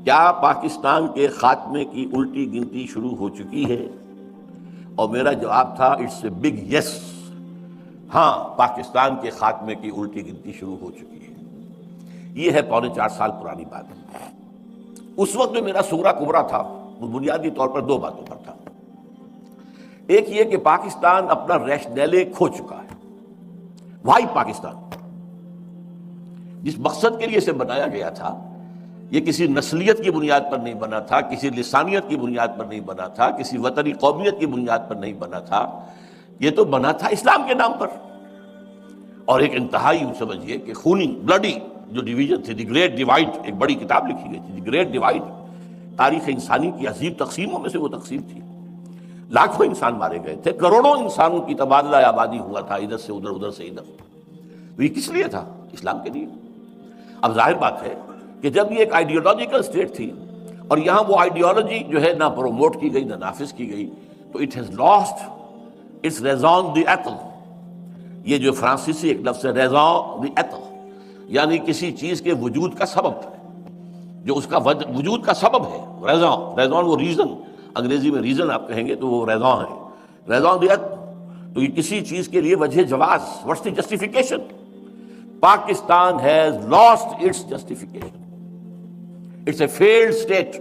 کیا پاکستان کے خاتمے کی الٹی گنتی شروع ہو چکی ہے؟ اور میرا جواب تھا اٹس اے بگ یس. ہاں، پاکستان کے خاتمے کی الٹی گنتی شروع ہو چکی ہے. یہ ہے 4.25 سال پرانی بات. اس وقت جو میرا سغرا کبرا تھا وہ بنیادی طور پر 2 باتوں پر تھا. ایک یہ کہ پاکستان اپنا ریشنلے کھو چکا ہے. وائی پاکستان جس مقصد کے لیے اسے بنایا گیا تھا، یہ کسی نسلیت کی بنیاد پر نہیں بنا تھا، کسی لسانیت کی بنیاد پر نہیں بنا تھا، کسی وطنی قومیت کی بنیاد پر نہیں بنا تھا. یہ تو بنا تھا اسلام کے نام پر. اور ایک انتہائی سمجھیے کہ خونی بلڈی جو ڈویژن تھی، دی گریٹ ڈیوائڈ، ایک بڑی کتاب لکھی گئی تھی دی گریٹ ڈیوائڈ. تاریخ انسانی کی عظیم تقسیموں میں سے وہ تقسیم تھی. لاکھوں انسان مارے گئے تھے، کروڑوں انسانوں کی تبادلہ آبادی ہوا تھا، ادھر سے ادھر، ادھر سے ادھر. تو یہ کس لیے تھا؟ اسلام کے لیے. اب ظاہر بات ہے کہ جب یہ ایک آئیڈیالوجیکل اسٹیٹ تھی اور یہاں وہ آئیڈیالوجی جو ہے نہ پروموٹ کی گئی نہ نافذ کی گئی، تو اٹ ہیز لاسٹ اٹس ریزون دی ایتھل. یہ جو فرانسیسی ایک لفظ ہے ریزون دی ایتھل، یعنی کسی چیز کے وجود کا سبب ہے، جو اس کا وجود کا سبب ہے. ریزون وہ ریزن، انگریزی میں ریزن آپ کہیں گے تو وہ ریزون ہے. ریزون دی ایتھل تو یہ کسی چیز کے لیے وجہ جواز. What's the justification? Pakistan has lost its justification. It's a failed state.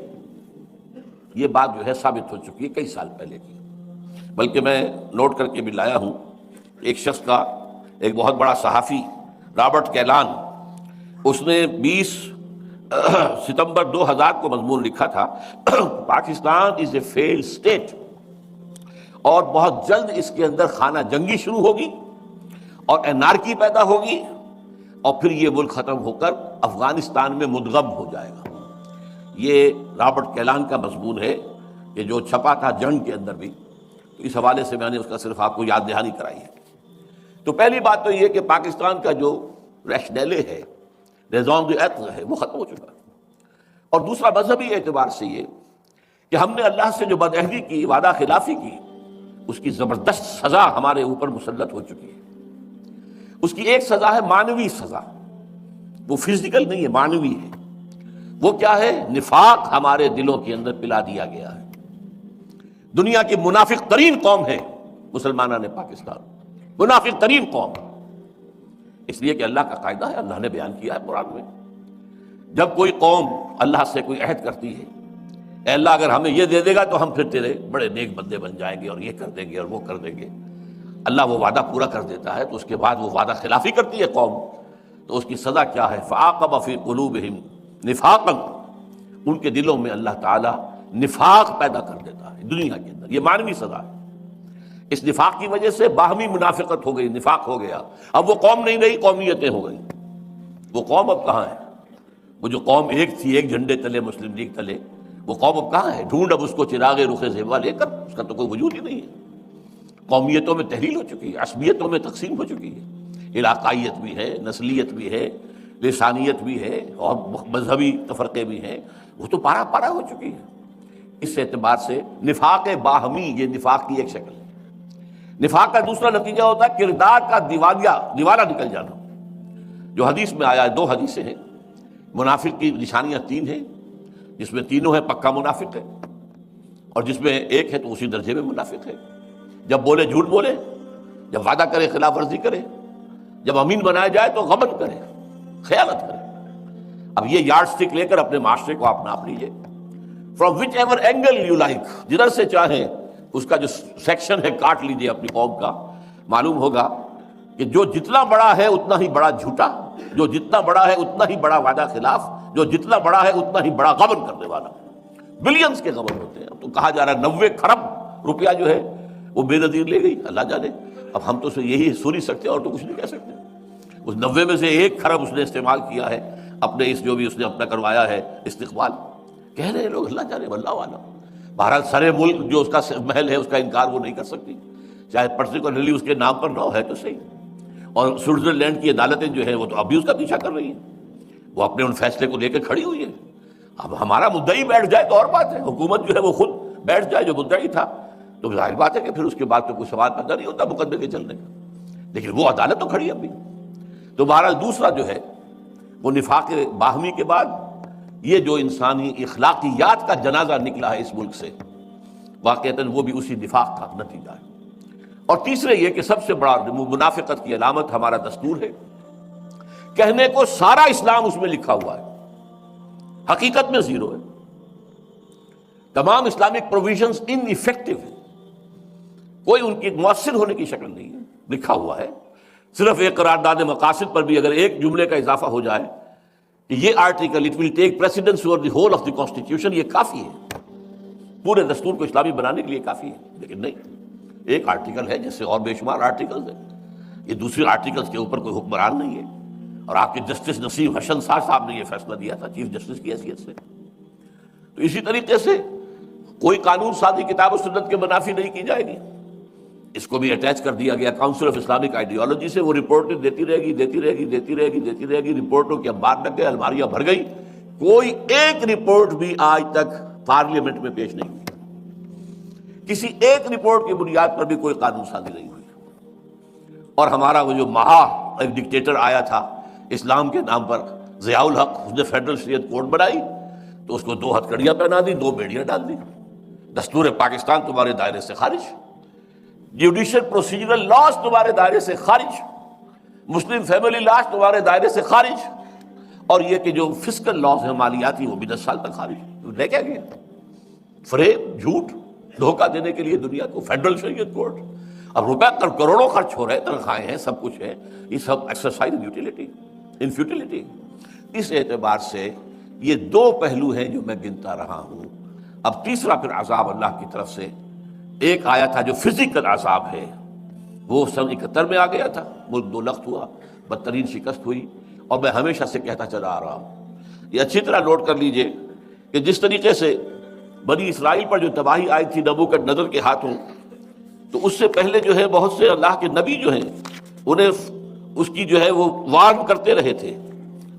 یہ بات جو ہے ثابت ہو چکی ہے کئی سال پہلے کی. بلکہ میں نوٹ کر کے بھی لایا ہوں ایک شخص کا، ایک بہت بڑا صحافی رابرٹ کیلان، اس نے 20 ستمبر 2000 کو مضمون لکھا تھا پاکستان از اے فیلڈ اسٹیٹ، اور بہت جلد اس کے اندر خانہ جنگی شروع ہوگی اور انارکی پیدا ہوگی، اور پھر یہ ملک ختم ہو کر افغانستان میں مدغم ہو جائے گا. یہ رابرٹ کیلان کا مضمون ہے کہ جو چھپا تھا جنگ کے اندر بھی. تو اس حوالے سے میں نے اس کا صرف آپ کو یاد دہانی کرائی ہے. تو پہلی بات تو یہ کہ پاکستان کا جو ریشنلے ہے، ریزون دی ایتھل ہے، وہ ختم ہو چکا ہے. اور دوسرا مذہبی اعتبار سے یہ کہ ہم نے اللہ سے جو بدعہدی کی، وعدہ خلافی کی، اس کی زبردست سزا ہمارے اوپر مسلط ہو چکی ہے. اس کی ایک سزا ہے معنوی سزا، وہ فزیکل نہیں ہے، معنوی ہے. وہ کیا ہے؟ نفاق ہمارے دلوں کے اندر پلا دیا گیا ہے. دنیا کی منافق ترین قوم ہے مسلمانان پاکستان، منافق ترین قوم. اس لیے کہ اللہ کا قاعدہ ہے، اللہ نے بیان کیا ہے قرآن میں، جب کوئی قوم اللہ سے کوئی عہد کرتی ہے، اے اللہ اگر ہمیں یہ دے دے گا تو ہم پھر تیرے بڑے نیک بندے بن جائیں گے اور یہ کر دیں گے اور وہ کر دیں گے. اللہ وہ وعدہ پورا کر دیتا ہے تو اس کے بعد وہ وعدہ خلافی کرتی ہے قوم، تو اس کی سزا کیا ہے؟ فَعَاقَبَ فِي قُلُوبِهِمْ نِفَاقًا، ان کے دلوں میں اللہ تعالیٰ نفاق پیدا کر دیتا ہے دنیا کے اندر. یہ معنوی سزا ہے. اس نفاق کی وجہ سے باہمی منافقت ہو گئی، نفاق ہو گیا. اب وہ قوم نہیں رہی، قومیتیں ہو گئی. وہ قوم اب کہاں ہے؟ وہ جو قوم ایک تھی، ایک جھنڈے تلے، مسلم لیگ تلے، وہ قوم اب کہاں ہے؟ ڈھونڈ اب اس کو چراغ رخ زیبا لے کر، اس کا تو کوئی وجود ہی نہیں ہے. قومیتوں میں تحلیل ہو چکی ہے، عصبیتوں میں تقسیم ہو چکی ہے، علاقائیت بھی ہے، نسلیت بھی ہے، لسانیت بھی ہے، اور مذہبی تفرقے بھی ہیں. وہ تو پارا پارا ہو چکی ہے. اس اعتبار سے نفاق باہمی، یہ نفاق کی ایک شکل ہے. نفاق کا دوسرا نتیجہ ہوتا ہے کردار کا دیوالہ نکل جانا، جو حدیث میں آیا ہے. 2 حدیثیں ہیں. منافق کی نشانیاں 3 ہیں، جس میں تینوں ہے پکا منافق ہے، اور جس میں ایک ہے تو اسی درجے میں منافق ہے. جب بولے جھوٹ بولے، جب وعدہ کرے خلاف ورزی کرے، جب امین بنایا جائے تو غبن کرے، خیانت کرے. اب یہ یارڈ سٹک لے کر اپنے معاشرے کو آپ ناپ لیجیے، from which ever angle you like, جدھر سے چاہیں اس کا جو سیکشن ہے کاٹ لیجیے اپنی قوم کا. معلوم ہوگا کہ جو جتنا بڑا ہے اتنا ہی بڑا جھوٹا، جو جتنا بڑا ہے اتنا ہی بڑا وعدہ خلاف، جو جتنا بڑا ہے اتنا ہی بڑا غبن کرنے والا. بلینز کے غبن ہوتے ہیں. تو کہا جا رہا ہے 90 کھرب روپیہ جو ہے وہ بے نظیر لے گئی، اللہ جانے. اب ہم تو یہی سن ہی سکتے اور تو کچھ نہیں کہہ سکتے. اس 90 میں سے 1 کھرب اس نے استعمال کیا ہے اپنے اس جو بھی اس نے اپنا کروایا ہے استقبال. کہہ رہے ہیں لوگ اللہ جانے واللہ عالم. بہرحال سرے ملک جو اس کا محل ہے اس کا انکار وہ نہیں کر سکتی، چاہے پرٹیکولرلی اس کے نام پر نہ ہو، ہے تو صحیح. اور سوئٹزرلینڈ کی عدالتیں جو ہیں وہ تو ابھی اس کا پیچھا کر رہی ہیں، وہ اپنے ان فیصلے کو لے کے کھڑی ہوئی ہے. اب ہمارا مدعی بیٹھ جائے تو اور بات ہے، حکومت جو ہے وہ خود بیٹھ جائے جو مدعی تھا تو ظاہر بات ہے کہ پھر اس کے بعد تو کوئی سوال پیدا نہیں ہوتا مقدمے کے چلنے کا. لیکن وہ عدالت تو کھڑی ابھی. تو بہرحال دوسرا جو ہے وہ نفاق باہمی کے بعد یہ جو انسانی اخلاقیات کا جنازہ نکلا ہے اس ملک سے، واقعتاً وہ بھی اسی نفاق کا نتیجہ ہے۔ اور تیسرے یہ کہ سب سے بڑا منافقت کی علامت ہمارا دستور ہے، کہنے کو سارا اسلام اس میں لکھا ہوا ہے، حقیقت میں زیرو ہے۔ تمام اسلامک پروویژنز ان ایفیکٹو ہیں، کوئی ان کی مؤثر ہونے کی شکل نہیں ہے، لکھا ہوا ہے۔ صرف ایک قرارداد مقاصد پر بھی اگر ایک جملے کا اضافہ ہو جائے کہ یہ article it will take precedence over the whole of the constitution, یہ کافی ہے، پورے دستور کو اسلامی بنانے کے لیے کافی ہے۔ لیکن نہیں، ایک آرٹیکل ہے جیسے اور بے شمار آرٹیکلز ہیں، یہ دوسرے آرٹیکلز کے اوپر کوئی حکمران نہیں ہے۔ اور آپ کے جسٹس نصیر حسن صاحب نے یہ فیصلہ دیا تھا چیف جسٹس کی حیثیت سے۔ تو اسی طریقے سے کوئی قانون سازی کتاب و سنت کے منافی نہیں کی جائے گی، اس کو بھی اٹیچ کر دیا گیا کاؤنسل آف اسلامک آئیڈیالوجی سے۔ وہ رپورٹیں دیتی رہے گی، رپورٹوں کے انبار لگ گئے، الماریاں بھر گئی، کوئی ایک رپورٹ بھی آج تک پارلیمنٹ میں پیش نہیں ہوئی، کسی ایک رپورٹ کی بنیاد پر بھی کوئی قانون سازی نہیں ہوئی۔ اور ہمارا وہ جو ایک ڈکٹیٹر آیا تھا اسلام کے نام پر، ضیاء الحق، اس نے فیڈرل شریعت کوڈ بنائی تو اس کو 2 ہتھکڑیاں پہنا دی، 2 بیڑیاں ڈال دی، دستور پاکستان تمہارے دائرے سے خارج، جوڈیشل پروسیجرل لاز تمہارے دائرے سے خارج، مسلم فیملی لاز تمہارے دائرے سے خارج، اور یہ کہ جو فسکل لاز ہیں مالیاتی وہ بھی 10 سال تک خارج۔ لے کیا گیا؟ فریب، جھوٹ، دھوکہ دینے کے لیے دنیا کو فیڈرل شریعت کوڈ۔ اب روپے کروڑوں خرچ ہو رہے ہیں، تنخواہیں ہیں، سب کچھ ہے، یہ سب ایکسرسائز ان فیوٹیلٹی۔ اس اعتبار سے یہ 2 پہلو ہیں جو میں گنتا رہا ہوں۔ اب تیسرا پھر عذاب اللہ کی طرف سے ایک آیا تھا جو فزیکل عذاب ہے، وہ سن 71 میں آ گیا تھا، ملک 2 لخت ہوا، بدترین شکست ہوئی۔ اور میں ہمیشہ سے کہتا چلا آ رہا ہوں، یہ اچھی طرح نوٹ کر لیجئے کہ جس طریقے سے بنی اسرائیل پر جو تباہی آئی تھی نبوکدنضر کے ہاتھوں، تو اس سے پہلے جو ہے بہت سے اللہ کے نبی جو ہیں انہیں اس کی جو ہے وہ وارن کرتے رہے تھے۔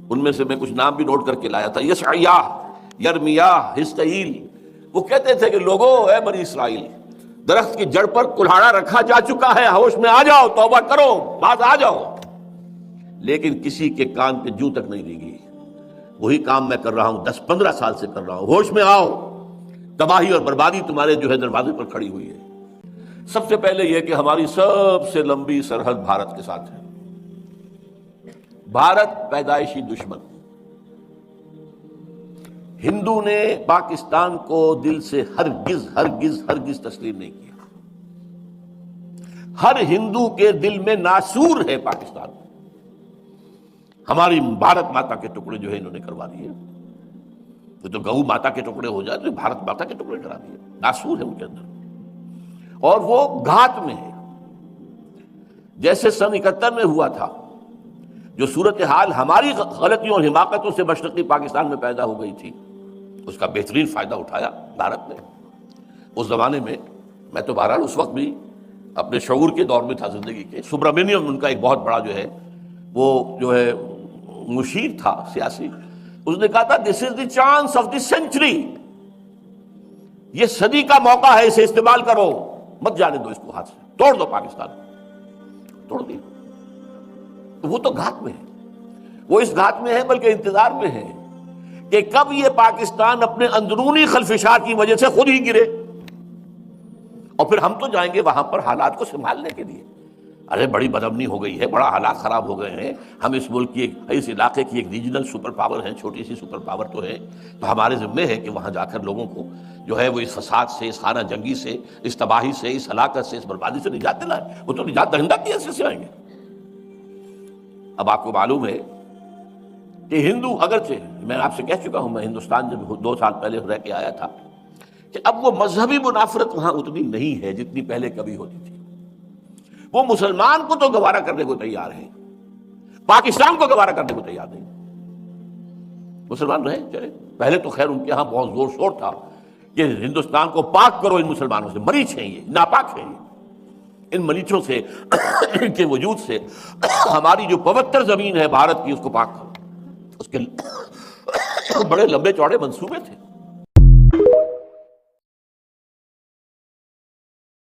ان میں سے میں کچھ نام بھی نوٹ کر کے لایا تھا، یشعیاہ، یرمیاہ، حزقیل۔ وہ کہتے تھے کہ لوگوں، اے بنی اسرائیل، درخت کی جڑ پر کلہاڑا رکھا جا چکا ہے، ہوش میں آ جاؤ، توبہ کرو، باز آ جاؤ۔ لیکن کسی کے کان پہ جوں تک نہیں دی گئی۔ وہی کام میں کر رہا ہوں، 10-15 سال سے کر رہا ہوں، ہوش میں آؤ، تباہی اور بربادی تمہارے جو ہے دروازے پر کھڑی ہوئی ہے۔ سب سے پہلے یہ کہ ہماری سب سے لمبی سرحد بھارت کے ساتھ ہے۔ بھارت پیدائشی دشمن، ہندو نے پاکستان کو دل سے ہرگز ہرگز ہرگز تسلیم نہیں کیا۔ ہر ہندو کے دل میں ناسور ہے پاکستان۔ ہماری بھارت ماتا کے ٹکڑے جو ہے انہوں نے کروا دیے، تو گو ماتا کے ٹکڑے ہو جائے تو بھارت ماتا کے ٹکڑے کرا دیے، ناسور ہے ان کے اندر، اور وہ گھات میں ہے۔ جیسے سن 71 میں ہوا تھا، جو صورتحال ہماری غلطیوں اور حماقتوں سے مشرقی پاکستان میں پیدا ہو گئی تھی، اس کا بہترین فائدہ اٹھایا بھارت نے۔ اس زمانے میں میں تو بہرحال اس وقت بھی اپنے شعور کے دور میں تھا زندگی کے۔ سبرامنیم ان کا ایک بہت بڑا جو ہے وہ جو ہے مشیر تھا سیاسی، اس نے کہا تھا this is the chance of the century, یہ صدی کا موقع ہے، اسے استعمال کرو، مت جانے دو اس کو ہاتھ سے، توڑ دو پاکستان، توڑ دی۔ وہ تو گھات میں ہے، وہ اس گھات میں ہے بلکہ انتظار میں ہے کہ کب یہ پاکستان اپنے اندرونی خلفشات کی وجہ سے خود ہی گرے، اور پھر ہم تو جائیں گے وہاں پر حالات کو سنبھالنے کے لیے۔ ارے بڑی بدامنی ہو گئی ہے، بڑا حالات خراب ہو گئے ہیں، ہم اس ملک کی اس علاقے کی ایک ریجنل سپر پاور ہیں، چھوٹی سی سپر پاور تو ہے، تو ہمارے ذمہ ہے کہ وہاں جا کر لوگوں کو جو ہے وہ اس فساد سے، اس خانہ جنگی سے، اس تباہی سے، اس ہلاکت سے، اس بربادی سے نجات دلائیں۔ وہ تو نجات دہندہ کی حیثیت سے آئیں گے۔ اب آپ کو معلوم ہے کہ ہندو، اگرچہ میں آپ سے کہہ چکا ہوں، میں ہندوستان جب 2 سال پہلے رہ کے آیا تھا، کہ اب وہ مذہبی منافرت وہاں اتنی نہیں ہے جتنی پہلے کبھی ہوتی تھی۔ وہ مسلمان کو تو گوارا کرنے کو تیار ہے، پاکستان کو گوارا کرنے کو تیار نہیں۔ مسلمان رہے چلے، پہلے تو خیر ان کے ہاں بہت زور شور تھا کہ ہندوستان کو پاک کرو ان مسلمانوں سے، مریچ ہیں یہ، ناپاک ہیں یہ، ان مریچوں سے ان کے وجود سے ہماری جو پوتر زمین ہے بھارت کی، اس کو پاک کرو۔ اس کے بڑے لمبے چوڑے منصوبے تھے۔